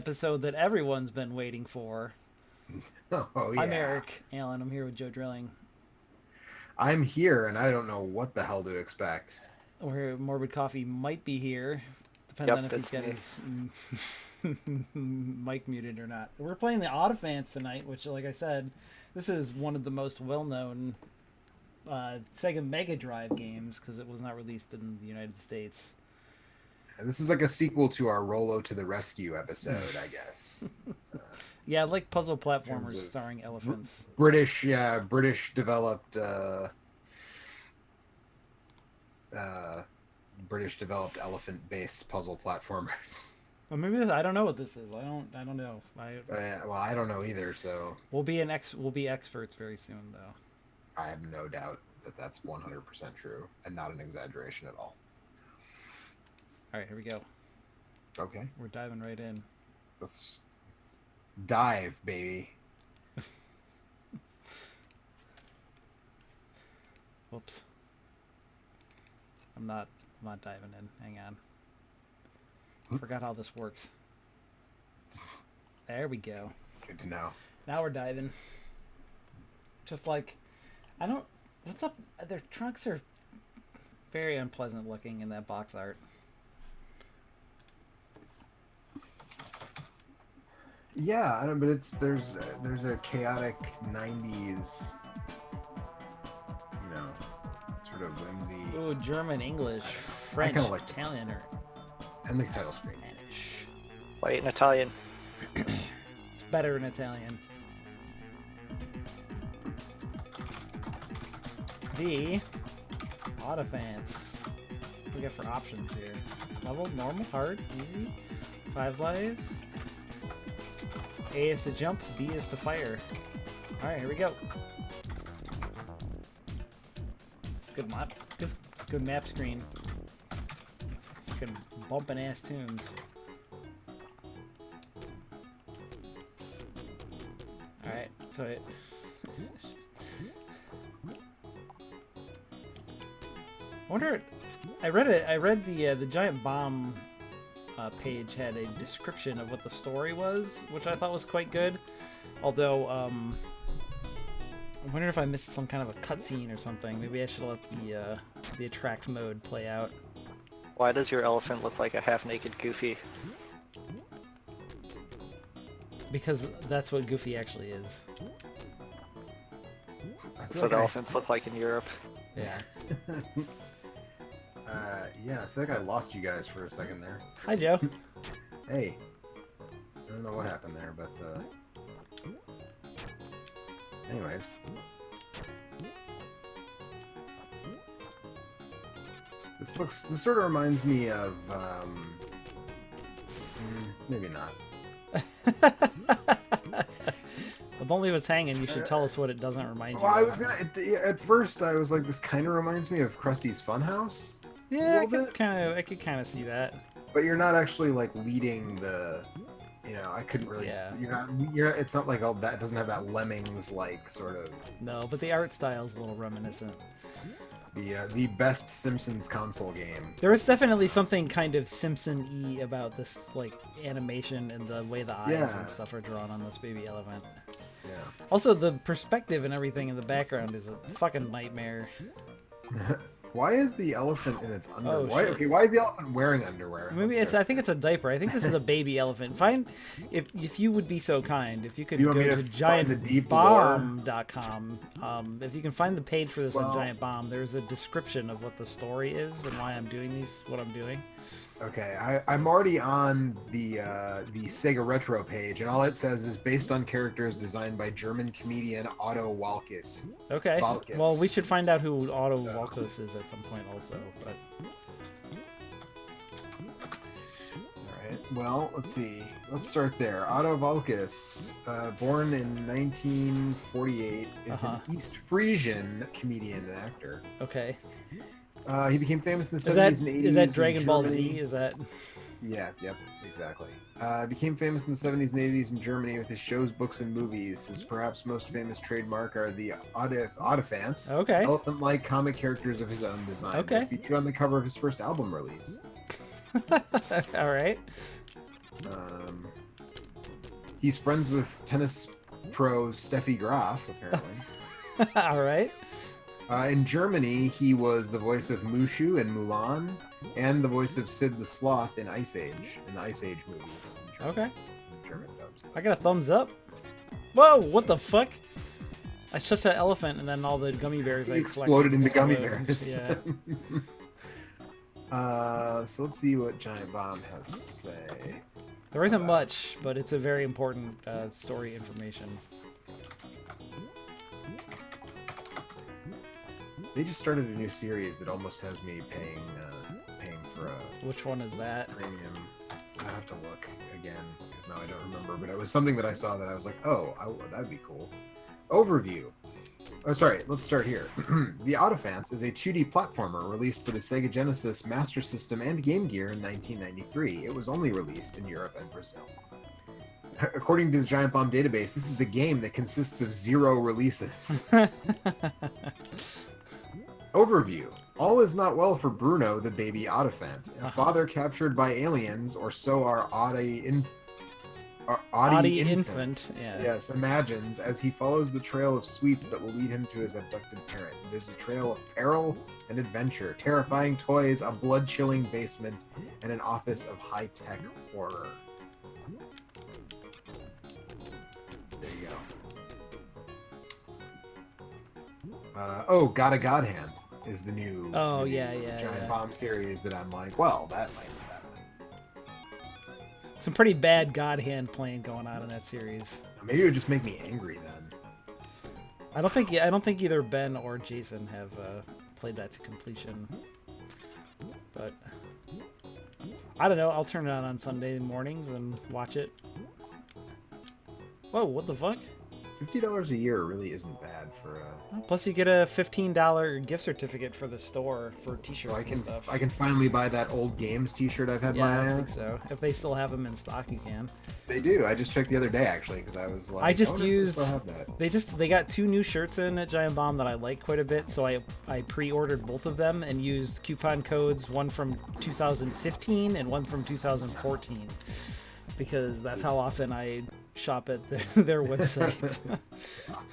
episode that everyone's been waiting for. Oh, yeah. I'm Eric Allen. I'm here with Joe Drilling. I'm here, and I don't know what the hell to expect. Where Morbid Coffee might be here. Depends on if he's got his mic muted or not. We're playing the Ottifants tonight, which, like I said, this is one of the most well-known Sega Mega Drive games because it was not released in the United States. This is like a sequel to our Rollo to the Rescue episode, I guess. Yeah, I like puzzle platformers starring elephants. British developed elephant-based puzzle platformers. Well, maybe I don't know what this is. I don't know. Well, I don't know either. So we'll be experts very soon, though. I have no doubt that that's 100% true and not an exaggeration at all. All right, here we go. Okay, we're diving right in. Let's dive, baby. Whoops. I'm not diving in. Hang on. Forgot how this works. There we go. Good to know. Now we're diving. Just like, what's up? Their trunks are very unpleasant looking in that box art. Yeah, I know, but there's a chaotic 90s, sort of whimsy. Ooh, German, English, French, Italian, and the title screen. Spanish. Play it in Italian. It's better in Italian. The Ottifants. What do we got for options here? Level, normal, hard, easy, 5 lives. A is to jump, B is to fire. Alright, here we go. It's a good map. Good map screen. It's fucking bumping ass tunes. Alright, so it. I wonder. I read the Giant Bomb page had a description of what the story was, which I thought was quite good. Although, I wonder if I missed some kind of a cutscene or something. Maybe I should let the attract mode play out. Why does your elephant look like a half-naked Goofy? Because that's what Goofy actually is. That's what elephants look like in Europe. Yeah. Yeah, I feel like I lost you guys for a second there. Hi, Joe. Hey. I don't know what happened there, but anyways. This sort of reminds me of maybe not. Well, don't leave us hanging. You should tell us what it doesn't remind you. Well, of. I was gonna. At first, I was like, this kind of reminds me of Krusty's Funhouse. Yeah, I could kind of see that. But you're not actually like leading the. I couldn't really. Yeah. You're. It's not like all that. It doesn't have that Lemmings like sort of. No, but the art style is a little reminiscent. The best Simpsons console game. There is definitely something kind of Simpson-y about this like animation and the way the eyes and stuff are drawn on this baby elephant. Yeah. Also, the perspective and everything in the background is a fucking nightmare. Why is the elephant in its underwear? Oh, why is the elephant wearing underwear? Maybe I think it's a diaper. I think this is a baby elephant. If you would be so kind, if you could go to giantbomb.com. If you can find the page for this on Giant Bomb, there's a description of what the story is and why I'm doing what I'm doing. Okay, I'm already on the Sega Retro page, and all it says is based on characters designed by German comedian Otto Walkes. Okay, well, we should find out who Otto Walkes is at some point also. But all right, well, let's see. Let's start there. Otto Walkes, born in 1948, is an East Frisian comedian and actor. Okay. He became famous in the 70s and 80s. Is that Dragon Ball Z? Is that? Yeah, yep, exactly. Became famous in the 70s and 80s in Germany with his shows, books, and movies. His perhaps most famous trademark are the Ottifants, elephant-like comic characters of his own design. Okay. Featured on the cover of his first album release. All right. He's friends with tennis pro Steffi Graf, apparently. All right. In Germany, he was the voice of Mushu in Mulan, and the voice of Sid the Sloth in Ice Age, in the Ice Age movies. Okay. German dubs. I got a thumbs up. Whoa, what the fuck? I touched that elephant and then all the gummy bears I exploded into gummy exploded. bears. Yeah. So let's see what Giant Bomb has to say. There isn't much, but it's a very important story information. They just started a new series that almost has me paying for a Which one is that? premium. I have to look again because now I don't remember. But it was something that I saw that I was like, oh, that'd be cool. Overview. Oh, sorry. Let's start here. The Ottifants is a 2D platformer released for the Sega Genesis, Master System, and Game Gear in 1993. It was only released in Europe and Brazil. According to the Giant Bomb database, this is a game that consists of 0 releases. Overview. All is not well for Bruno, the baby Ottifant. A father captured by aliens, or so our Oddie infant, yeah. Yes, imagines, as he follows the trail of sweets that will lead him to his abducted parent. It is a trail of peril and adventure, terrifying toys, a blood-chilling basement, and an office of high-tech horror. There you go. Got a God Hand is the new Giant Bomb series that I'm like, well, that might be that one. Some pretty bad God Hand playing going on in that series. Maybe it would just make me angry then. I don't think either Ben or Jason have played that to completion. But I don't know. I'll turn it on Sunday mornings and watch it. Whoa! What the fuck? $50 a year really isn't bad for Plus, you get a $15 gift certificate for the store for T-shirts so and stuff. I can finally buy that old games T-shirt I've had my eye I on. think so. If they still have them in stock, you can. They do. I just checked the other day actually because I was like, I just used. Still have that. They got 2 new shirts in at Giant Bomb that I like quite a bit, so I pre-ordered both of them and used coupon codes, one from 2015 and one from 2014, because that's how often I shop at their website.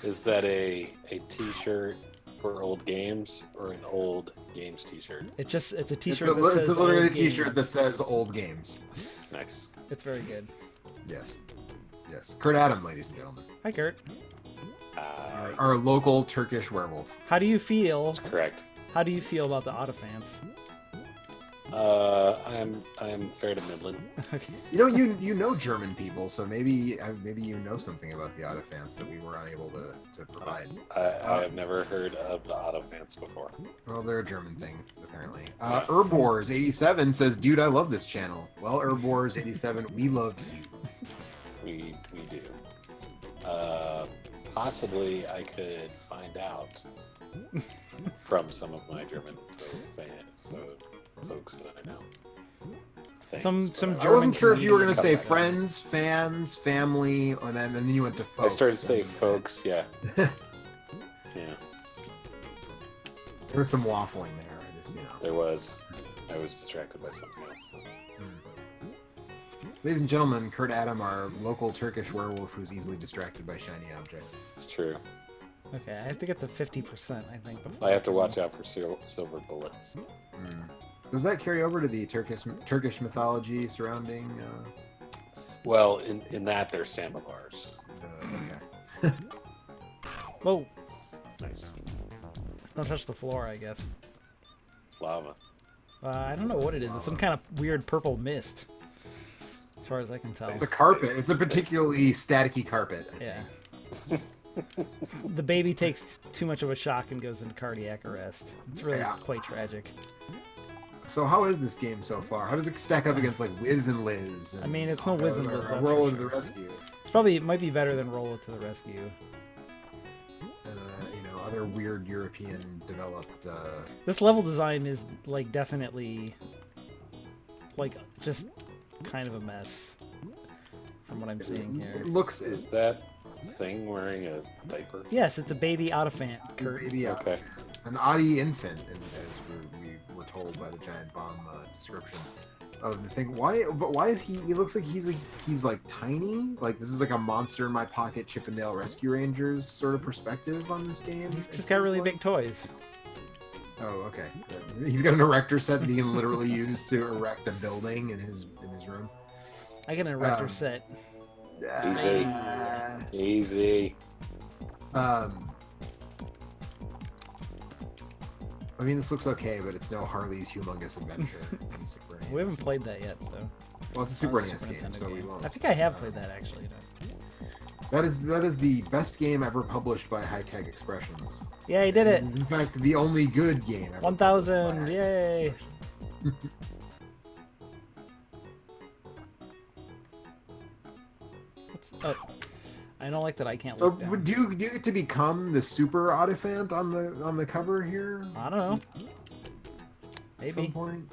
Is that a T-shirt for old games or an old games T-shirt? It's a T-shirt. It's literally a old T-shirt games. that says old games. Nice. It's very good. Yes. Kurt Adam, ladies and gentlemen. Hi, Kurt. Our local Turkish werewolf. How do you feel? That's correct. How do you feel about the Ottifants? I'm fair to middling. Okay. You know German people, so maybe you know something about the Ottifants that we were unable to provide. I have never heard of the Ottifants before. Well, they're a German thing, apparently. Herbwars87 says, dude, I love this channel. Well, Herbwars87, we love you. We do. Possibly I could find out from some of my German folks that I know. Some I German wasn't sure if you were going to say comedians. friends, fans, family, and then you went to folks. I started to say folks, yeah. Yeah. There was some waffling there. There was. I was distracted by something else. Ladies and gentlemen, Kurt Adam, our local Turkish werewolf who's easily distracted by shiny objects. It's true. Okay, I have to get to 50%, I think. Before I have to watch out for silver bullets. Does that carry over to the Turkish mythology surrounding? Well, in that there's samovars. Okay. Whoa! Nice. Don't touch the floor, I guess. It's lava. I don't know what it is. It's some kind of weird purple mist, as far as I can tell. It's a carpet. It's a particularly staticky carpet. Yeah. The baby takes too much of a shock and goes into cardiac arrest. It's really quite tragic. So how is this game so far? How does it stack up against like Wiz and Liz? I mean, it's no Wiz and Liz. That's Roll for to the sure. Rescue. It might be better than Roll to the Rescue. And other weird European developed. This level design is like definitely like just kind of a mess from what I'm seeing here. Is that thing wearing a diaper? Yes, it's a baby Ottifant, Kurt. Baby Okay. An Oddie infant, as we were told by the Giant Bomb description. of the thing. Why? But why is he? He looks like he's like tiny. Like this is like a monster in my pocket Chippendale Rescue Rangers sort of perspective on this game. He's just got really big toys. Oh, okay. Good. He's got an erector set that he can literally use to erect a building in his room. I get an erector set. Easy. I mean, this looks okay, but it's no Harley's Humongous Adventure. We haven't played that yet, though. Well, it's a Super NES game, so we won't. I think I have played that actually. That is the best game ever published by High Tech Expressions. Yeah, he did it. It is, in fact, the only good game ever. 1,000! Yay! I don't like that I can't look down. Do you get to become the super Ottifant on the cover here? I don't know. Maybe. At some point.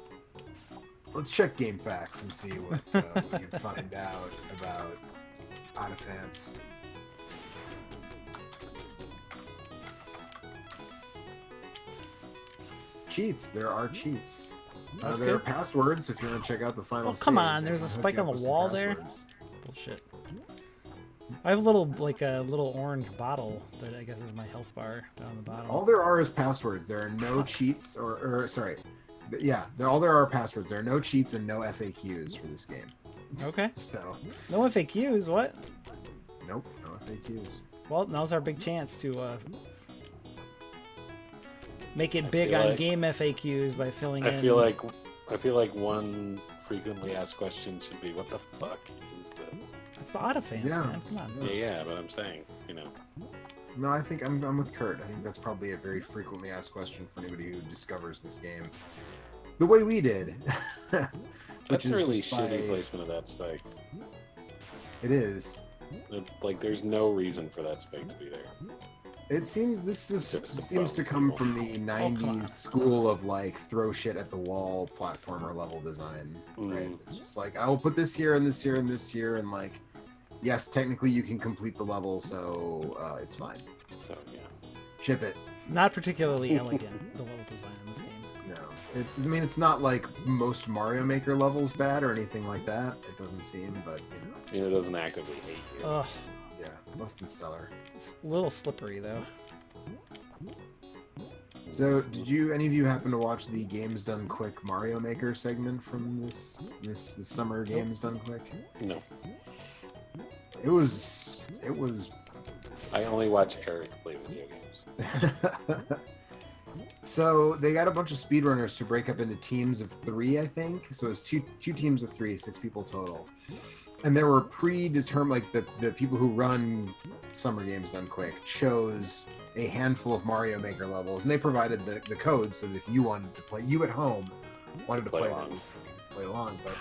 Let's check Game Facts and see what we can find out about Ottifants. Cheats. There are cheats. There are passwords if you want to check out the final stage. Come on, there's a spike on the wall there. Bullshit. I have a little orange bottle that I guess is my health bar down the bottom. All there are is passwords. There are no cheats or sorry. Yeah, all there are passwords. There are no cheats and no FAQs for this game. Okay. So. No FAQs, what? Nope, no FAQs. Well, now's our big chance to make it big on game FAQs by filling in. I feel like one frequently asked question should be, what the fuck is this? It's the Ottifants, man. Come on. Yeah, but I'm saying, No, I think I'm with Kurt. I think that's probably a very frequently asked question for anybody who discovers this game. The way we did. That's a really shitty placement of that spike. It is. Like, there's no reason for that spike to be there. It seems seems to come from the 90s school of like throw shit at the wall platformer level design, right? It's just like, I will put this here and this here and this here, and like, yes, technically you can complete the level, so it's fine. So yeah, ship it. Not particularly elegant, the level design in this game. No, I mean, it's not like most Mario Maker levels bad or anything like that. It doesn't seem, but it doesn't actively hate you. Ugh. Yeah, less than stellar. It's a little slippery though. So, did any of you happen to watch the Games Done Quick Mario Maker segment from this summer Games Done Quick? No. It was. I only watch Eric play video games. So they got a bunch of speedrunners to break up into teams of 3, I think. So it was two teams of 3, 6 people total. And there were predetermined, like the people who run Summer Games Done Quick chose a handful of Mario Maker levels, and they provided the code so that if you wanted to play, you at home wanted to play along. But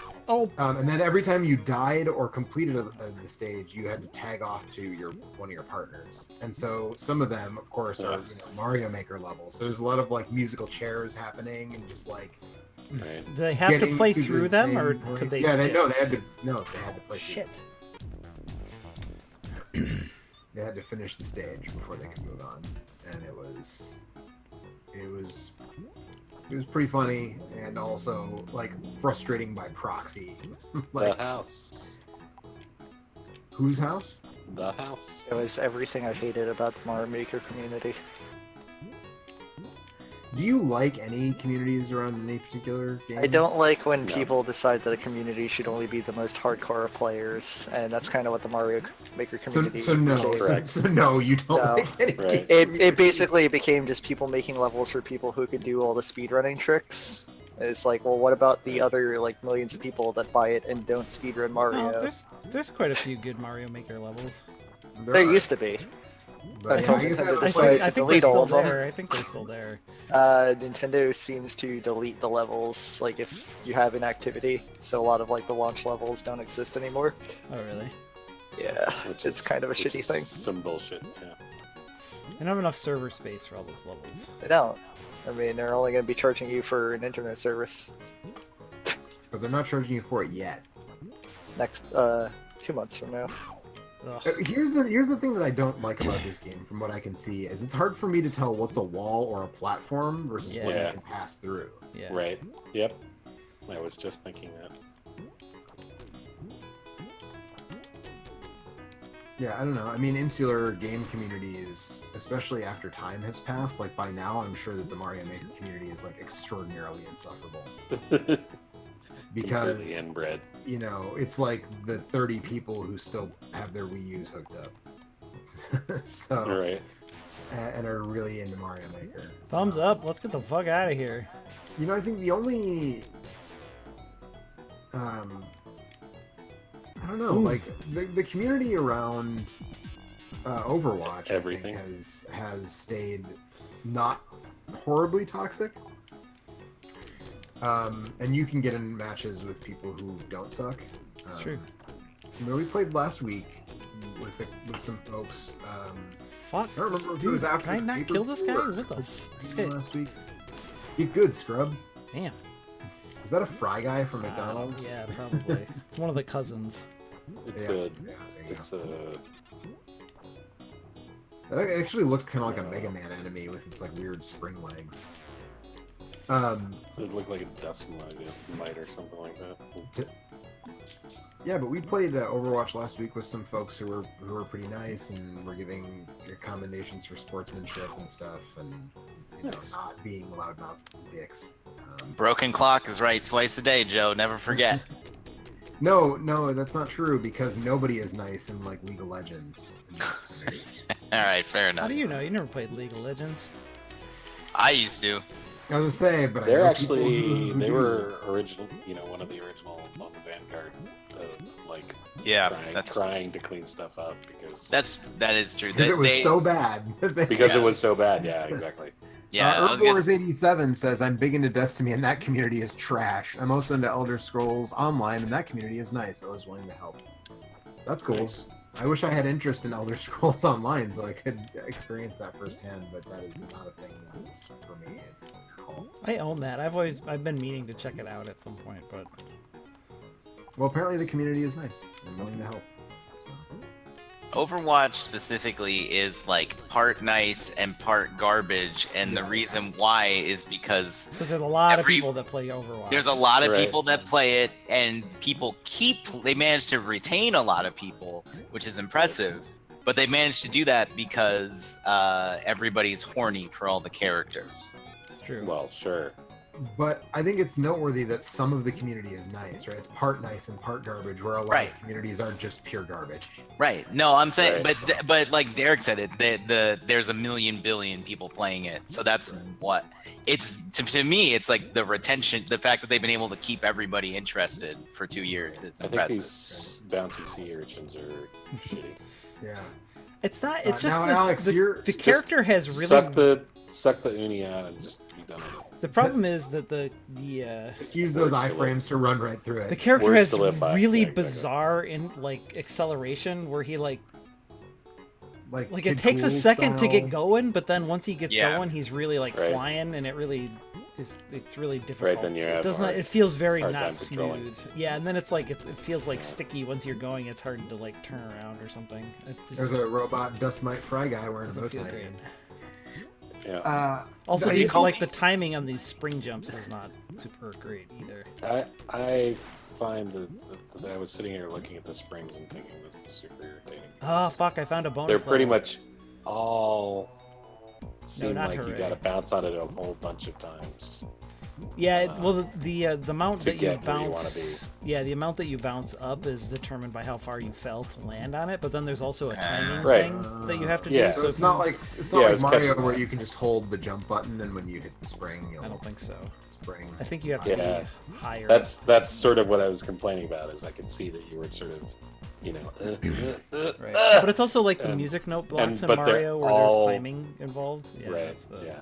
and then every time you died or completed the stage, you had to tag off to one of your partners. And so some of them, of course, are Mario Maker levels. So there's a lot of like musical chairs happening and just like. Right. Do they have to play through them, or could they? Yeah, they had to play. Shit. They had to finish the stage before they could move on, and it was pretty funny and also like frustrating by proxy. Like, the house. Whose house? The house. It was everything I hated about the Mario Maker community. Do you like any communities around any particular game? I don't like when people decide that a community should only be the most hardcore players, and that's kind of what the Mario Maker community So no, you don't like any. Right. It basically became just people making levels for people who could do all the speedrunning tricks. It's like, well, what about the other like millions of people that buy it and don't speedrun Mario? Oh, there's quite a few good Mario Maker levels. There used to be. But Until Nintendo decided to delete all of them. I think they're still there. Nintendo seems to delete the levels, like if you have an activity, so a lot of like the launch levels don't exist anymore. Oh really? Yeah, it's kind of a shitty thing. Some bullshit, yeah. They don't have enough server space for all those levels. They don't. I mean, they're only going to be charging you for an internet service. But they're not charging you for it yet. Next, 2 months from now. Here's the thing that I don't like about this game, from what I can see, is it's hard for me to tell what's a wall or a platform versus what you can pass through. Yeah. Right. Yep. I was just thinking that. Yeah, I don't know. I mean, insular game communities, especially after time has passed, like by now, I'm sure that the Mario Maker community is like extraordinarily insufferable. Because, Completely inbred. you know, it's like the 30 people who still have their Wii U's hooked up. So, Right. and are really into Mario Maker. Thumbs up. Let's get the fuck out of here. You know, I think the only, I don't know, like the community around Overwatch, Everything. I think, has stayed not horribly toxic. And you can get in matches with people who don't suck. It's true. You know, we played last week with some folks. Fuck. I don't remember if it Dude, was after can I not Paper kill this guy? Tour What the this guy? last week. Get good, scrub. Damn. Is that a fry guy from McDonald's? Yeah, probably. It's one of the cousins. It's Yeah, a. there you It's go. a. That actually looked kind of like a Mega Man enemy with its like weird spring legs. It looked like a dust mite or something like that. Yeah, but we played Overwatch last week with some folks who were pretty nice and were giving commendations for sportsmanship and stuff, and you know, Nice. not being loudmouth dicks. Broken clock is right twice a day, Joe. Never forget. No, that's not true because nobody is nice in like League of Legends. All right, fair How enough. do you know? You never played League of Legends. I used to. I was gonna say, but I They're know people actually who they do. were original. You know, one of the original on the vanguard of like Yeah, trying to clean stuff up because that is true. because it was so bad. because it was so bad. Yeah, exactly. yeah. I was gonna Wars87 says I'm big into Destiny and that community is trash. I'm also into Elder Scrolls Online and that community is nice. I was wanting to help. That's cool. Nice. I wish I had interest in Elder Scrolls Online so I could experience that firsthand, but that is not a thing that is for me at all. I own that. I've been meaning to check it out at some point, but Well, apparently the community is nice. I'm willing to help. So. Overwatch specifically is like part nice and part garbage, and the reason why is because there's a lot of people that play Overwatch. there's a lot of Right. people that play it, and they manage to retain a lot of people, which is impressive. But they managed to do that because everybody's horny for all the characters. It's true. Well, sure. But I think it's noteworthy that some of the community is nice, right? It's part nice and part garbage, where a lot Right. of communities are just pure garbage. Right. No, I'm saying, Right. but like Derek said, there's a million billion people playing it, so that's what it's to me. It's like the retention, the fact that they've been able to keep everybody interested for 2 years is I think impressive. these bouncy sea urchins are shitty. Yeah. It's not. It's just now, Alex, you're the character has really. Suck the uni out and just be done with it. The problem is that the Just use those Words to iframes to run right through the it. character Words has to live by. really Yeah, exactly. bizarre in like acceleration where he like Like it Kid takes a Cool second to get style. going, but then once he gets Yeah. going, he's really like Right. flying, and it's really difficult. Right, then you have it does a not. hard- It feels very hard not time controlling. smooth. Yeah, and then it's like it feels like sticky once you're going. It's hard to like turn around or something. It just There's a robot dust mite fry guy wearing a bow doesn't feel tie. great. Yeah. Also, It's like the timing on these spring jumps is not super great either. I find that I was sitting here looking at the springs and thinking this is super irritating. Oh fuck! I found a bonus. They're pretty level. much all seem not like you hooray. got to bounce on it a whole bunch of times. Yeah, well, the amount to that you get where you wanna bounce, yeah, the amount that you bounce up is determined by how far you fell to land on it. But then there's also a timing Right. thing that you have to Yeah. do. So it's not like Yeah, Mario it's catching where that. you can just hold the jump button and when you hit the spring, you'll I don't think so. spring. I think you have to Yeah. be higher. That's sort of what I was complaining about. Is I could see that you were sort of, you know, right. But it's also like the and- music note blocks in but they're Mario where all- there's timing involved. Yeah, right. that's the... Yeah.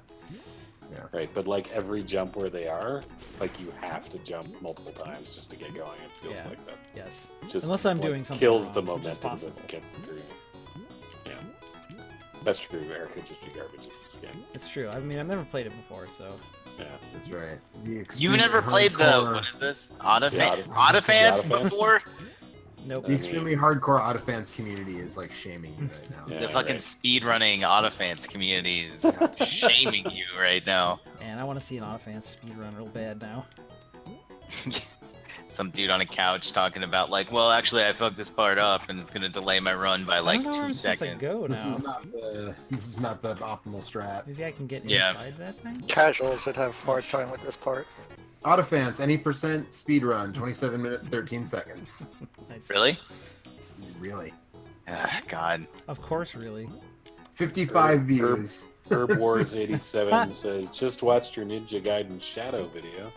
Yeah. Right, but like every jump where they are, like you have to jump multiple times just to get going. It feels Yeah. like that. Yes. Just Unless I'm like, doing something kills the wrong, which is momentum possible. to get through. Yeah, that's true. Eric could just be garbage as a skin. It's true. I mean, I've never played it before, so Yeah. That's right. The You extremely never played the hardcore- what is this? Yeah, Ottifants Ottifants. before? nope. The extremely hardcore Ottifants community is like shaming you right now. Yeah. The fucking right. speedrunning Ottifants community is shaming you right now. Man, I want to see an Ottifants speedrun real bad now. Some dude on a couch talking about like, well, actually, I fucked this part up, and it's gonna delay my run by like 2 seconds. Go This now. is not the optimal strat. Maybe I can get inside that thing. Casuals would have a hard time with this part. Ottifants, any percent speed run, 27 minutes 13 seconds. Nice. Really? Really? Ah, God. Of course, really. 55 views. Herb Wars 87 says, just watched your Ninja Gaiden Shadow video.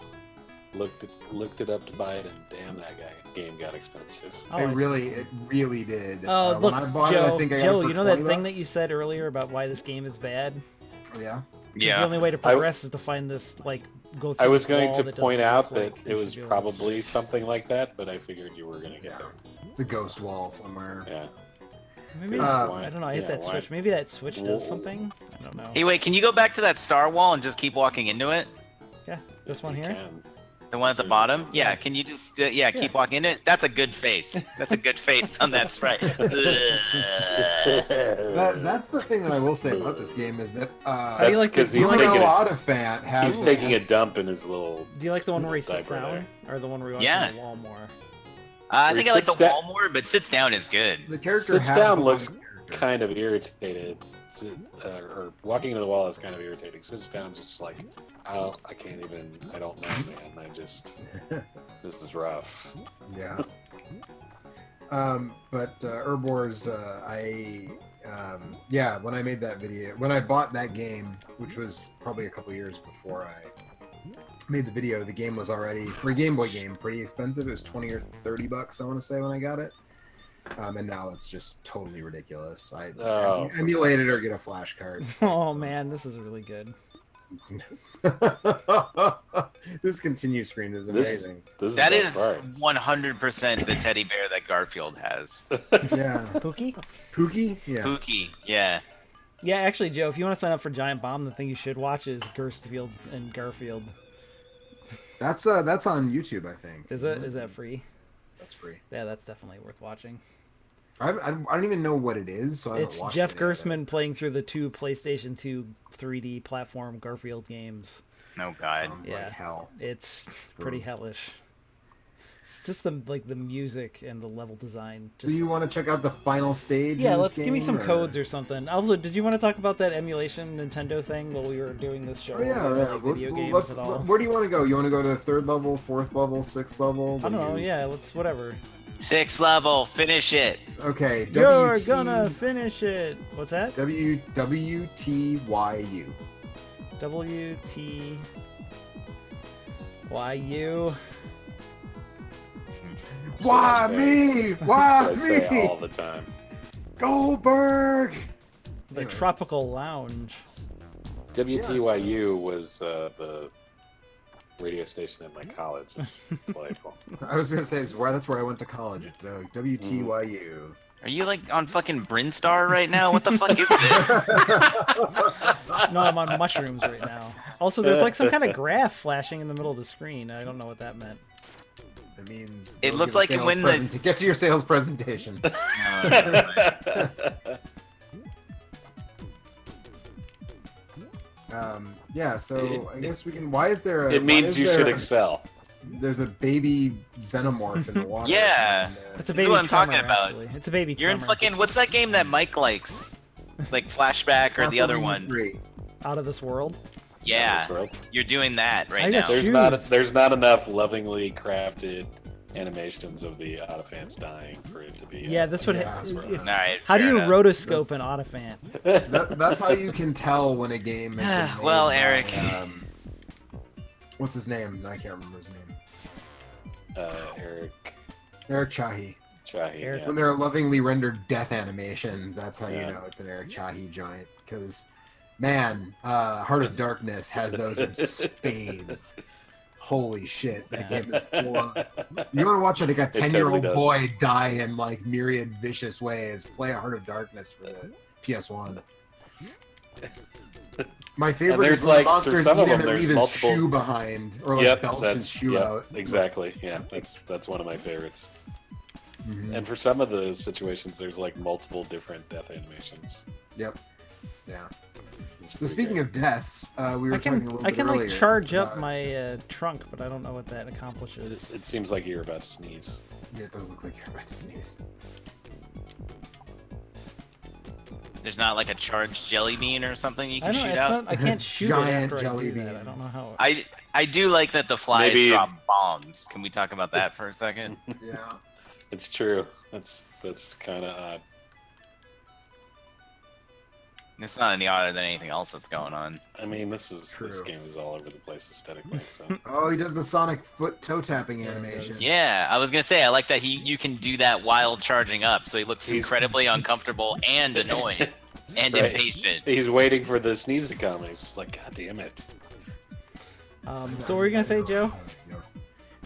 Looked it up to buy it, and damn, that game got expensive. It really did. Oh, look, when I bought Joe, it, I think I got Joe, it for you know that $20. thing that you said earlier about why this game is bad? Yeah. Yeah. The only way to progress is to find this, like, go through I was this going wall to that point doesn't out look that like it you was should go. probably something like that, but I figured you were going to get there. It's a ghost wall somewhere. Yeah. Maybe why- I don't know. I hit that why- switch. Maybe that switch does Whoa. something. I don't know. Hey, wait, can you go back to that star wall and just keep walking into it? Yeah, this one You here. can. The one at the bottom? Yeah, can you just, keep walking in it? That's a good face. That's a good face on that sprite. That's the thing that I will say about this game is that do you That's like because this? he's You like taking a Ottifant has he's taking a dump in his little. Do you like the one where he sits diaper down, or the one where he walks Yeah. on the wall more? I Where think he I like the sits down- wall more, but sits down is good. The character Sits has down a looks lot of character. kind of irritated, or walking into the wall is kind of irritating. Sits down just like, oh, I can't even. I don't know, man. This is rough. Yeah. But Herb Wars, when I made that video, when I bought that game, which was probably a couple years before I made the video, the game was already, for a Game Boy game, pretty expensive. It was 20 or 30 bucks, I want to say, when I got it. And now it's just totally ridiculous. I emulate it or get a flash card. Oh man, this is really good. This continue screen is amazing. This That the is best part. 100% the teddy bear that Garfield has. Yeah. Pookie? Pookie? Yeah. Pookie, yeah. Yeah, actually, Joe, if you want to sign up for Giant Bomb, the thing you should watch is Gerstfield and Garfield. That's on YouTube, I think. Is it? Is that free? That's free. Yeah, that's definitely worth watching. I don't even know what it is, so I It's haven't watched Jeff any of it. Gerstmann playing through the 2 PlayStation 2 3D platform Garfield games. Oh, God. Sounds Yeah. like hell. It's pretty hellish. It's just the music and the level design. So you want to check out the final stage? Yeah, of let's this give me game, some or- codes or something. Also, did you want to talk about that emulation Nintendo thing while we were doing this show? Oh yeah, about, yeah. like, video games Let's, at all? where do you want to go? You want to go to the 3rd level, 4th level, 6th level? I don't know. Yeah, let's whatever. 6th level, finish it. Okay. You're gonna finish it. What's that? WTYU. WTYU. That's what I Why say. me? That's Why what I say me? all the time. Goldberg. The Anyways. Tropical Lounge. WTYU was the radio station at my college. It's delightful. I was gonna say that's where I went to college at WTYU. Are you like on fucking Brinstar right now? What the fuck is this? No, I'm on mushrooms right now. Also, there's like some kind of graph flashing in the middle of the screen. I don't know what that meant. It means It go looked give a like sales when the- get to your sales presentation. Yeah, so I guess we can. Why is there? It means you should excel. There's a baby xenomorph in the water. Yeah. And, It's a This is baby. what I'm talking tremor, about. Actually. It's a baby. You're in tremor. fucking, what's that game that Mike likes? Like Flashback or the other Castlevania one? 3. Out of this world. Yeah, This world. you're doing that I right got now. shoes. There's not enough lovingly crafted animations of the Ottifants dying for it to be. Yeah, this would. Yeah, that's right. Alright, How do fair you enough. rotoscope an That's- Ottifant? That's how you can tell when a game has been made Well, by, Eric. What's his name? I can't remember his name. Eric Chahi. Chahi. Eric- Yeah. When there are lovingly rendered death animations, that's how Yeah. you know it's an Eric Chahi joint. Because, man, Heart of Darkness has those in spades. Holy shit, that game is full of... You want to watch like a totally 10-year-old does. boy die in like myriad vicious ways, play a Heart of Darkness for the PS1. My favorite there's is when the like, for monsters some eat of him them, and there's leave his multiple- shoe behind, or like Yep, belch his that's shoe out. exactly. Yeah, that's one of my favorites. Mhm. And for some of the situations, there's like multiple different death animations. Yep. Yeah. So speaking of deaths, we were talking a little bit I can earlier like charge up about- my trunk, but I don't know what that accomplishes. It seems like you're about to sneeze. Yeah, it does look like you're about to sneeze. There's not like a charged jelly bean or something you can shoot it's out. not, I can't shoot it Giant after I jelly do that. bean. I don't know how. I do like that the flies Maybe- drop bombs. Can we talk about that for a second? Yeah. It's true. That's kind of odd. It's not any odder than anything else that's going on. I mean, this True. game is all over the place aesthetically. So Oh, he does the Sonic foot toe tapping animation. Yeah, I was gonna say I like that you can do that while charging up, so he looks incredibly uncomfortable and annoyed and Right. impatient. he's waiting for the sneeze to come, and he's just like, God damn it! So what were you gonna say, Joe?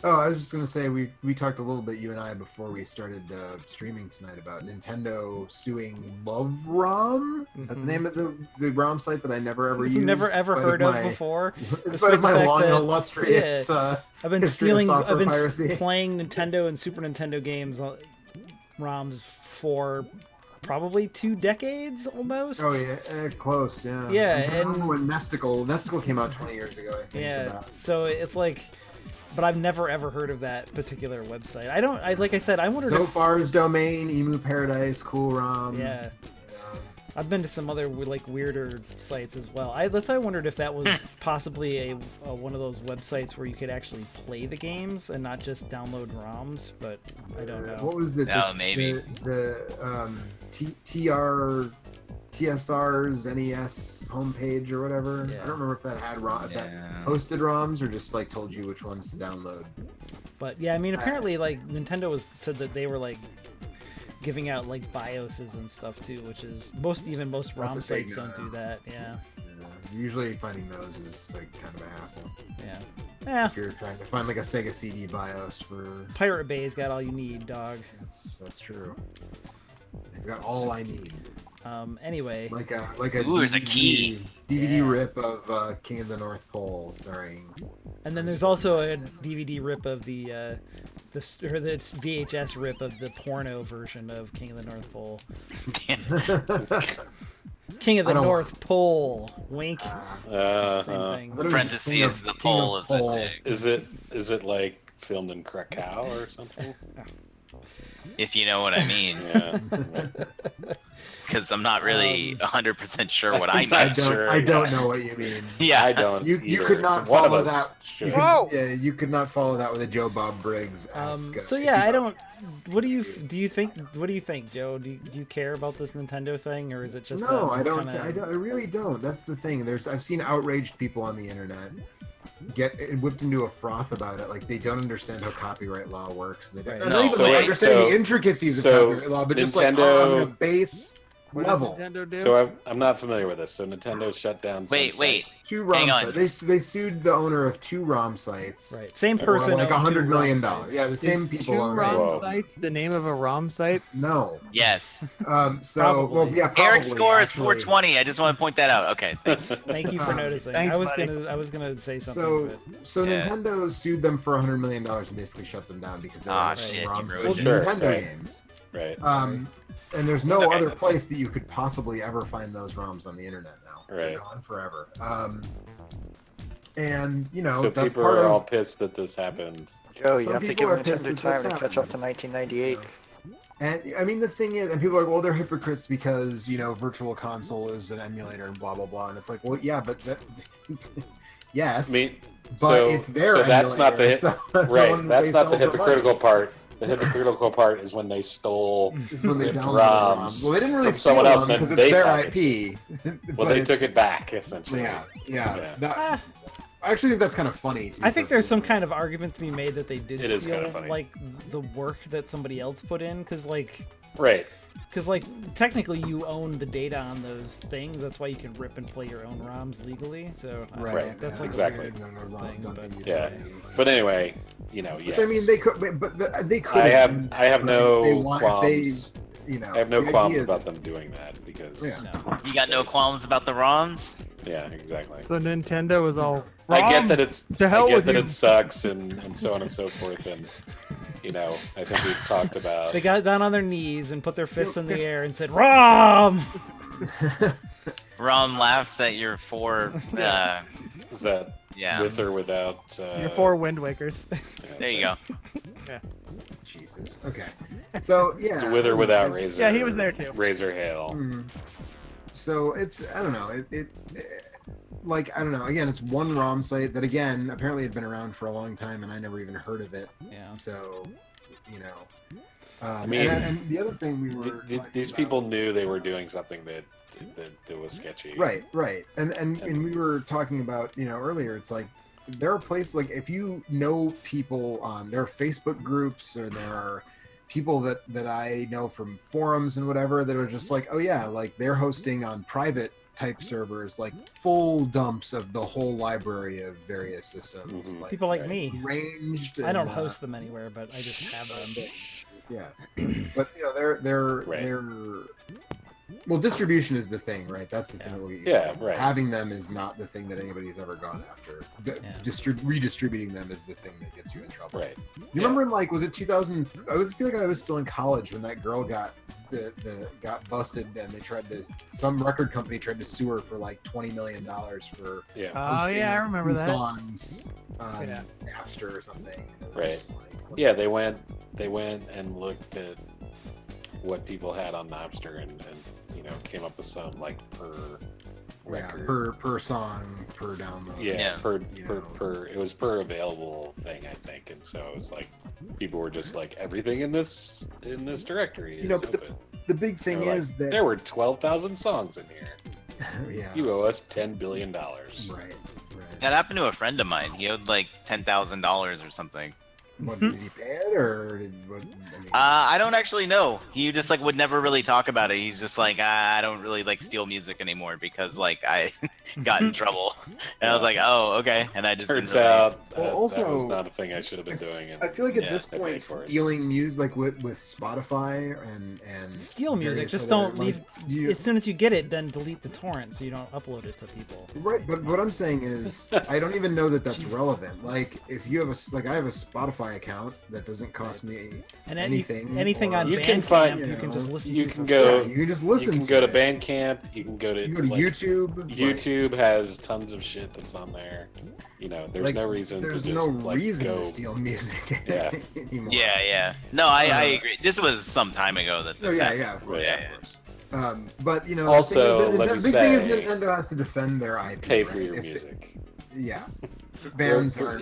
Oh, I was just gonna say we talked a little bit, you and I, before we started streaming tonight about Nintendo suing Love ROM. Is that the name of the ROM site that I never ever used? Never ever heard of before. In spite of my fact long and that- illustrious. I've been history of stealing. software I've been piracy. playing Nintendo and Super Nintendo games ROMs for probably 2 decades almost. Oh yeah, close. Yeah. Yeah, I'm trying to and- remember when Nesticle came out 20 years ago. I think. Yeah, About. so it's like, but I've never ever heard of that particular website. Like I said, I wondered So if. far's domain, Emu Paradise, Cool ROM. Yeah, I've been to some other like weirder sites as well. I wondered if that was possibly a one of those websites where you could actually play the games and not just download ROMs, but I don't know. What was it? No, maybe. TSR's NES homepage or whatever. Yeah. I don't remember if that had ROM, if that Yeah. hosted ROMs or just like told you which ones to download. But yeah, I mean, apparently, like Nintendo said that they were like giving out like BIOSes and stuff too, which is most That's ROM a sites big, don't do that. Yeah, Usually finding those is like kind of a hassle. yeah, yeah. If you're trying to find like a Sega CD BIOS for Pirate Bay's got all you need, dog. that's true. They've got all I need. Anyway, Like a Ooh, there's a key. DVD Yeah. rip of King of the North Pole starring. and then there's also a DVD rip of the VHS rip of the porno version of King of the North Pole. King of the I don't- North Pole. Wink. Same Uh, thing. I thought it was Parentheses, King of- the King pole of is a Pole. dick. is it like filmed in Krakow or something? If you know what I mean, Yeah. because I'm not really 100% sure what I mean. I Not don't. sure, I don't yeah. know what you mean. Yeah, I don't. You either. could not So one of follow us that. should. You could, Whoa! yeah, you could not follow that with a Joe Bob Briggs. So yeah, I don't. What do you think? What do you think, Joe? Do you care about this Nintendo thing, or is it just No, that I don't. kinda- I really don't. That's the thing. I've seen outraged people on the internet get whipped into a froth about it. Like they don't understand how copyright law works. They don't, Right. not even So like wait, understanding so- the intricacies so of copyright law, but just like Nintendo- on a base What did level. Nintendo do? So I'm not familiar with this. So Nintendo shut down. some wait. site. 2 ROM Hang on. sites. They sued the owner of 2 ROM sites. Right. Same For person. like owned two $100 million. ROM sites. Yeah, the same people. Two own it. ROM Whoa. sites. The name of a ROM site. No. Yes. So Probably. well, yeah. Probably, Eric's score is actually. 420. I just want to point that out. Okay. Thank you. Thank you for noticing. Thanks, I was buddy. gonna say something. So, but... so Yeah. Nintendo sued them for $100 million and basically shut them down because they were Ah, making shit, you ROMs ruined with it. Sure, Nintendo right. games. Right. And there's no Okay. other place that you could possibly ever find those ROMs on the internet now. They're Right. gone forever. And you know So that's people part are of. all pissed that this happened. Joe, you Some have to people give are pissed Nintendo that time this to catch up to happened. 1998. And I mean, the thing is, and people are like, well, they're hypocrites because you know, Virtual Console is an emulator and blah blah blah. And it's like, well, yeah, but that, yes, I mean, but so, it's their so that's not the emulator, so the right. one that That's they not the sell for money. hypocritical part. The hypocritical part is when they stole. Is when they ripped downloaded ROMs Well, they didn't really from someone steal else, them and because then it's they their packaged IP. Well, But they it's- took it back essentially. Yeah. Yeah. That- I actually think that's kind of funny. To be I think there's some perfectly kind of honest. argument to be made that they did It is steal kinda funny. like the work that somebody else put in, because Right. technically you own the data on those things. That's why you can rip and play your own ROMs legally. So I don't know, Right, that's like exactly. a weird thing, but... Yeah. But anyway, you know, yes. Which I mean, they could, they could. I have no qualms. You know, I have no the qualms idea- about them doing that because. Yeah. No. You got no qualms about the ROMs? Yeah, exactly. So Nintendo was all. I get "ROMs, that it's. to hell I get with that you." it sucks and so on and so forth and. You know, I think we've talked about. They got down on their knees and put their fists in the air and said, "ROM!" Rom laughs at your 4. Is that Yeah. with or without? Your 4 Wind Wakers. There you go. Jesus. Okay. So yeah. It's with or without it's- Razor. Yeah, he was there too. Razor Hail. So it's I don't know like I don't know, again, it's one ROM site that again apparently had been around for a long time and I never even heard of it. Yeah. So you know, I mean, and the other thing we were these talking people about- knew they were doing something that was sketchy. right and we were talking about earlier, it's like there are places like if you know people, there are Facebook groups or there are people that I know from forums and whatever that are just like, oh yeah, like they're hosting on private type servers like full dumps of the whole library of various systems. Like, People like me. Ranged. I don't and, host them anywhere, but I just have them. Yeah, but they're well, distribution is the thing, right? That's the thing that we right. having them is not the thing that anybody's ever gone after. Redistributing them is the thing that gets you in trouble. Right. You remember in like, was it 2000? I feel like I was still in college when that girl got got busted and they tried to, some record company tried to sue her for like $20 million for Oh yeah, I remember that. songs on Napster or something. Right. Yeah, they went and looked at what people had on Napster and came up with some like per record. per song, per download. Yeah, per it was per available thing, I think, and so it was like people were just like everything in this directory is but open. The big thing is that there were 12,000 songs in here. Yeah. You owe us $10 billion. Right. That happened to a friend of mine. He owed like $10,000 or something. What, did he pay it or I don't actually know. He just like would never really talk about it. He's just like, I don't really like steal music anymore because like I got in trouble. And I was like, oh, okay. And I just turns out that was not a thing I should have been doing. And I feel like at this I point, paid for it. stealing music, like with Spotify and Steal music. various Just other, don't like, leave. As soon as you get it, then delete the torrent so you don't upload it to people. Right, but what I'm saying is, I don't even know that that's relevant. Like, if you have I have a Spotify account that doesn't cost me anything on you can Bandcamp, find you can just listen. You to can for go. free. you can just listen. You can to go to it. Bandcamp. You can go to YouTube. YouTube has tons of shit that's on there. There's no reason to just reason go. to steal music anymore. Yeah. No, I agree. This was some time ago that this happened. Yeah, of course, Yeah, of course. But Also, the let big me thing is say, Nintendo has to defend their IP. Pay for right? your If- music. Yeah, bands are.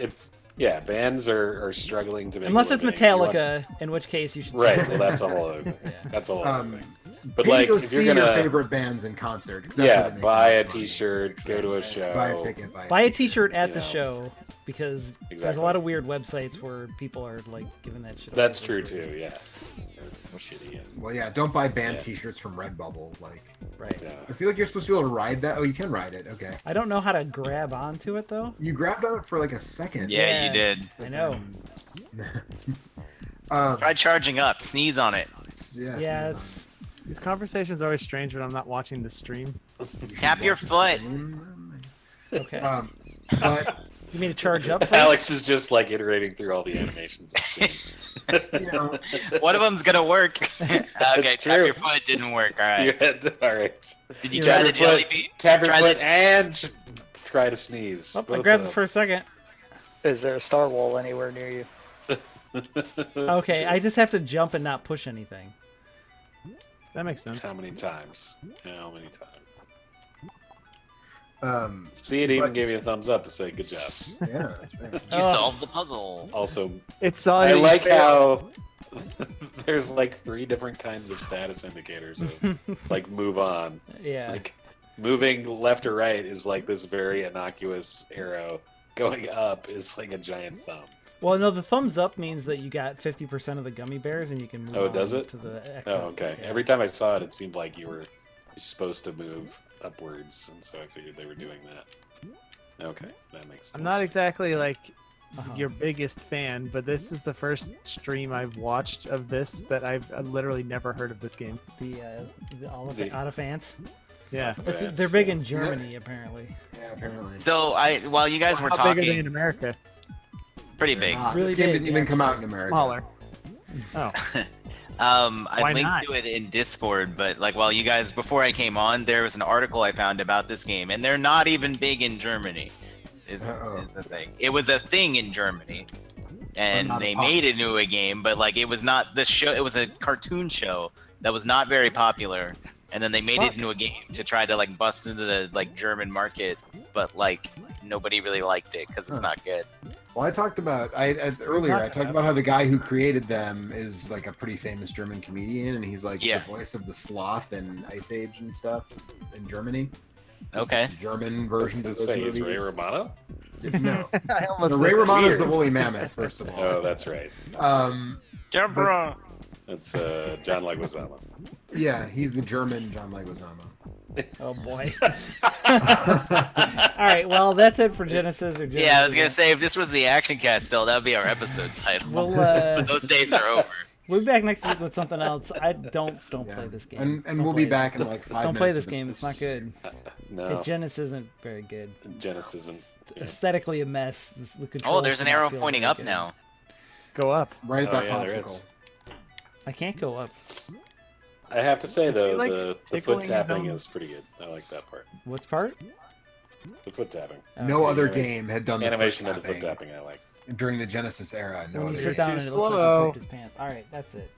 Bands are struggling to make. Unless a it's living. Metallica, in which case you should. Right. Well, that's a whole other thing. That's a whole other thing. But Pay to like, go if see you're your gonna, favorite bands in concert. 'Cause that's where they make buy the a most money. T-shirt, go to a show, Buy a ticket. Buy a T-shirt at You the know. show because there's a Exactly. lot of weird websites where people are like giving that shit. That's away true for free. too. Yeah. They're shitty. Well, yeah, don't buy band Yeah. T-shirts from Redbubble. Like, Right. Yeah. I feel like you're supposed to be able to ride that. Oh, you can ride it. Okay. I don't know how to grab onto it though. You grabbed on it for like a second. Yeah, you did. I know. Try charging up. Sneeze on it. Yeah. It's, These conversations are always strange when I'm not watching the stream. Tap your foot. okay. But You mean to charge up? First? Alex is just like iterating through all the animations. One of them's gonna work. Okay, tap true. your foot didn't work. All right. All right. Did you Tap try the your jelly foot, bean? Tap your Try foot the- and try to sneeze. Oh, I Both grabbed of it for a second. Is there a star wall anywhere near you? them. Okay, I just have to jump and not push anything. That makes sense. How many times? How many times? See, it even gave you a thumbs up to say good job. Yeah, that's right. You Oh. solved the puzzle. Also, It's all. I like how there's like 3 different kinds of status indicators of like move on. Yeah. Like moving left or right is like this very innocuous arrow. Going up is like a giant thumb. Well, no, the thumbs up means that you got 50% of the gummy bears and you can move Oh, on does it? to the exit. Oh, okay. Yeah. Every time I saw it, it seemed like you're supposed to move upwards, and so I figured they were doing that. Okay, that makes sense. I'm not exactly like Uh-huh. your biggest fan, but this is the first stream I've watched of this that I've literally never heard of this game. All of the Ottifants. Yeah. They're big in Germany, apparently. Yeah, apparently. So while you guys were How big are they talking, in America? pretty big. Ah, Really this game big, didn't even come out in actually. America. Smaller. Oh. I linked to it in Discord, but like while you guys, before I came on, there was an article I found about this game, and they're not even big in Germany. Is the thing. It was a thing in Germany, and they made it into a game, but like it was not the show. It was a cartoon show that was not very popular, and then they made it into a game to try to like bust into the like German market, but like nobody really liked it because it's not good. Well, I talked about earlier. I talked about how the guy who created them is like a pretty famous German comedian, and he's like the voice of the sloth in Ice Age and stuff in Germany. Okay. German versions of those movies. Is Ray Romano? No, Ray Romano's the woolly mammoth. First of all. Oh, that's right. Deborah. That's John Leguizamo. Yeah, he's the German John Leguizamo. Oh boy. All right, well that's it for Genesis or Genesis. Yeah, I was gonna say if this was the Action Cast still, that would be our episode title. But those days are over. We'll be back next week with something else. I don't play this game. And we'll be back in like 5 minutes. Don't play this game. It's not good. No. Genesis isn't very good. Genesisn't. Aesthetically a mess. Oh, there's an arrow pointing up now. Go up. Right at that popsicle. I can't go up. I have to say though, like the foot tapping is pretty good. I like that part. What's part? The foot tapping. No other game had done the animation foot of the foot tapping. I like. During the Genesis era, no When other you sit down and it looks like he pooped his pants. All right, that's it.